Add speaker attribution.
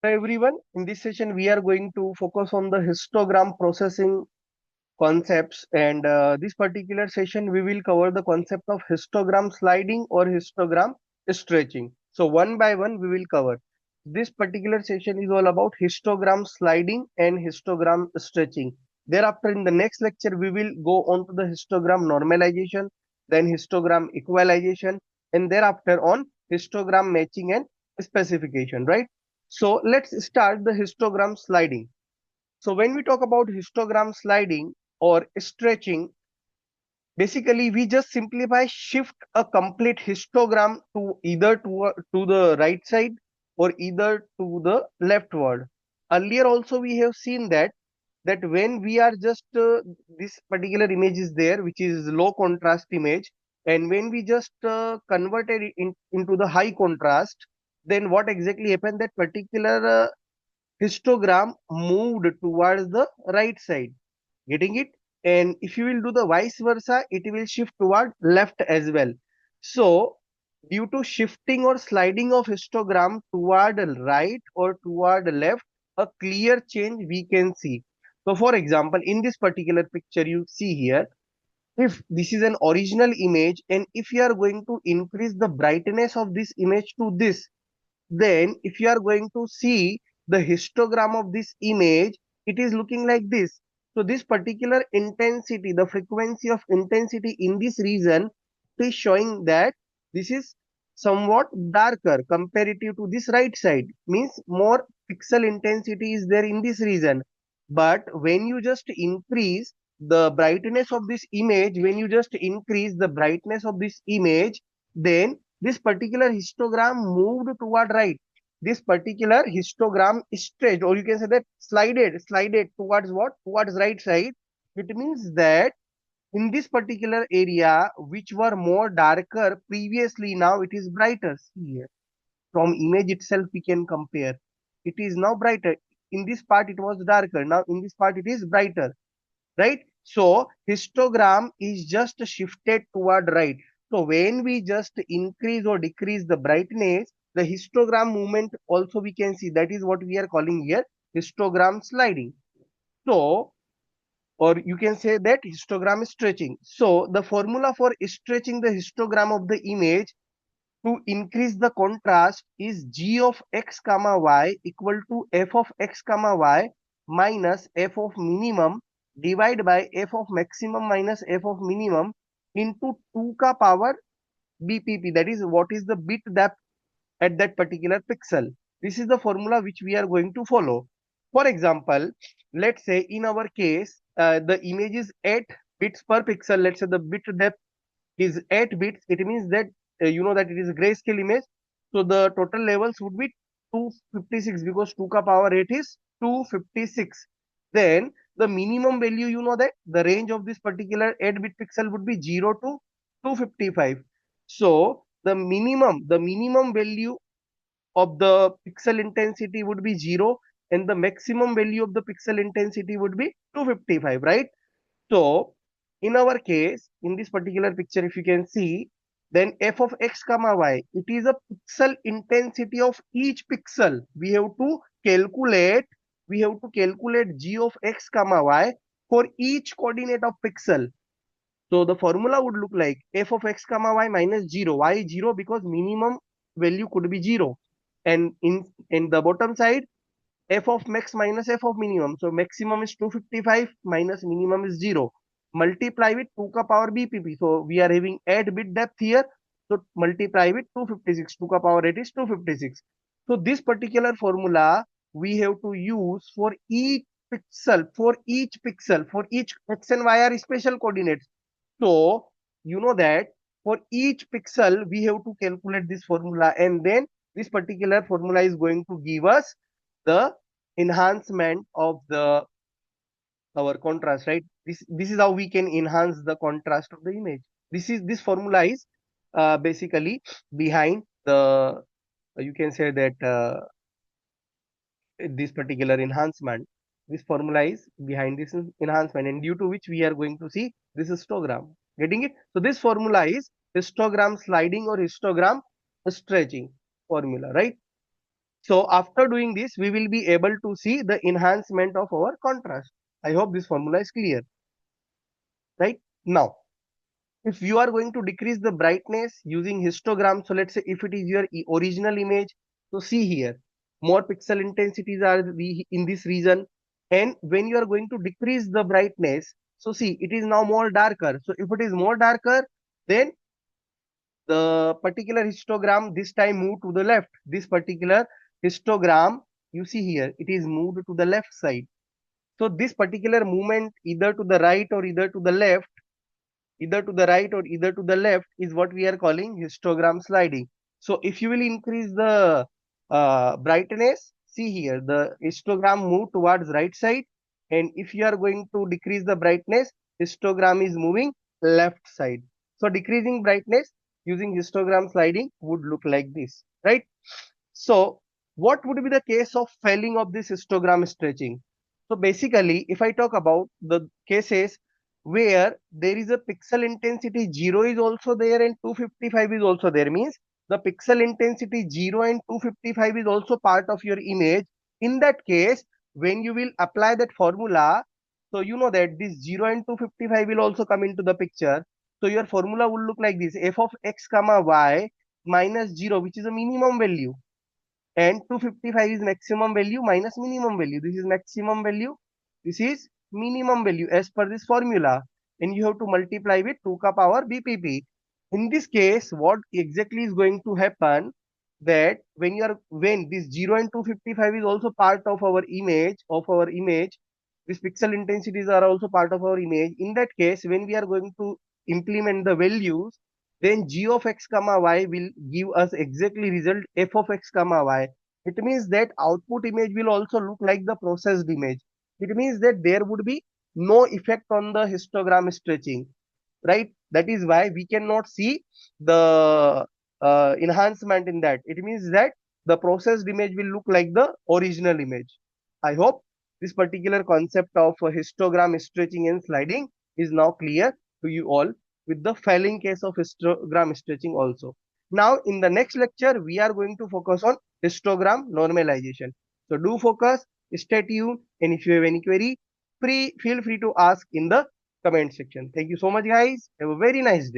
Speaker 1: Hello everyone, in this session we are going to focus on the histogram processing concepts, and this particular session we will cover the concept of histogram sliding or histogram stretching. So one by one we will cover. This particular session is all about histogram sliding and histogram stretching. Thereafter in the next lecture we will go on to the histogram normalization, then histogram equalization, and thereafter on histogram matching and specification, right? So let's start the histogram sliding. So when we talk about histogram sliding or stretching, basically we just simplify shift a complete histogram to either to the right side or either to the leftward. Earlier also we have seen that when we are just this particular image is there, which is low contrast image, and when we just converted it into the high contrast, then what exactly happened, that particular histogram moved towards the right side, getting it? And if you will do the vice versa, it will shift toward left as well. So due to shifting or sliding of histogram toward right or toward left, a clear change we can see. So for example, in this particular picture you see here, if this is an original image and if you are going to increase the brightness of this image to this, then if you are going to see the histogram of this image, it is looking like this. So this particular intensity, the frequency of intensity in this region is showing that this is somewhat darker comparative to this right side, means more pixel intensity is there in this region. But when you just increase the brightness of this image, when you just increase the brightness of this image, then this particular histogram moved toward right. This particular histogram stretched, or you can say that slided towards what? Towards right side. It means that in this particular area, which were more darker previously, now it is brighter. See here, from image itself we can compare. It is now brighter. In this part it was darker. Now in this part it is brighter, right? So histogram is just shifted toward right. So when we just increase or decrease the brightness, the histogram movement also we can see. That is what we are calling here histogram sliding. So, or you can say that histogram stretching. So the formula for stretching the histogram of the image to increase the contrast is g of x comma y equal to f of x comma y minus f of minimum divided by f of maximum minus f of minimum into 2 ka power bpp, that is what is the bit depth at that particular pixel. This is the formula which we are going to follow. For example, let's say in our case the image is 8 bits per pixel. Let's say the bit depth is 8 bits. It means that you know that it is a grayscale image. So the total levels would be 256 because 2 ka power 8 is 256. Then the minimum value, you know that the range of this particular 8-bit pixel would be 0 to 255. So the minimum value of the pixel intensity would be 0 and the maximum value of the pixel intensity would be 255, right? So in our case, in this particular picture, if you can see, then f of x comma y, it is a pixel intensity of each pixel. Calculate, we have to calculate g of x comma y for each coordinate of pixel. So the formula would look like f of x comma y minus 0. Why 0? Because minimum value could be 0. And in the bottom side, f of max minus f of minimum. So maximum is 255 minus minimum is 0. Multiply with 2 ka power bpp. So we are having 8 bit depth here. So multiply with 256. 2 ka power 8 is 256. So this particular formula we have to use for each pixel, for each x and y are special coordinates. So you know that for each pixel we have to calculate this formula, and then this particular formula is going to give us the enhancement of the our contrast, right? This is how we can enhance the contrast of the image. This formula is basically behind the you can say that this particular enhancement. This formula is behind this enhancement, and due to which we are going to see this histogram. Getting it? So this formula is histogram sliding or histogram stretching formula, right? So after doing this, we will be able to see the enhancement of our contrast. I hope this formula is clear, right? Now, if you are going to decrease the brightness using histogram, so let's say if it is your original image, so see here, more pixel intensities are in this region. And when you are going to decrease the brightness, so see, it is now more darker. So if it is more darker, then the particular histogram this time move to the left. This particular histogram, you see here, it is moved to the left side. So this particular movement either to the right or either to the left, either to the right or either to the left is what we are calling histogram sliding. So if you will increase the brightness, see here, the histogram move towards right side. And if you are going to decrease the brightness, histogram is moving left side. So decreasing brightness using histogram sliding would look like this, right? So what would be the case of failing of this histogram stretching? So basically, if I talk about the cases where there is a pixel intensity 0 is also there and 255 is also there, means the pixel intensity 0 and 255 is also part of your image. In that case, when you will apply that formula, so you know that this 0 and 255 will also come into the picture. So your formula will look like this: f of x comma y minus 0, which is a minimum value, and 255 is maximum value minus minimum value. This is maximum value, this is minimum value as per this formula, and you have to multiply with 2 ka power bpp. In this case, what exactly is going to happen, that when this 0 and 255 is also part of our image, these pixel intensities are also part of our image. In that case, when we are going to implement the values, then g of x comma y will give us exactly result f of x comma y. It means that output image will also look like the processed image. It means that there would be no effect on the histogram stretching, right? That is why we cannot see the enhancement in that. It means that the processed image will look like the original image. I hope this particular concept of histogram stretching and sliding is now clear to you all, with the failing case of histogram stretching also. Now, in the next lecture, we are going to focus on histogram normalization. So, do focus, stay tuned, and if you have any query, feel free to ask in the comment section. Thank you so much, guys. Have a very nice day.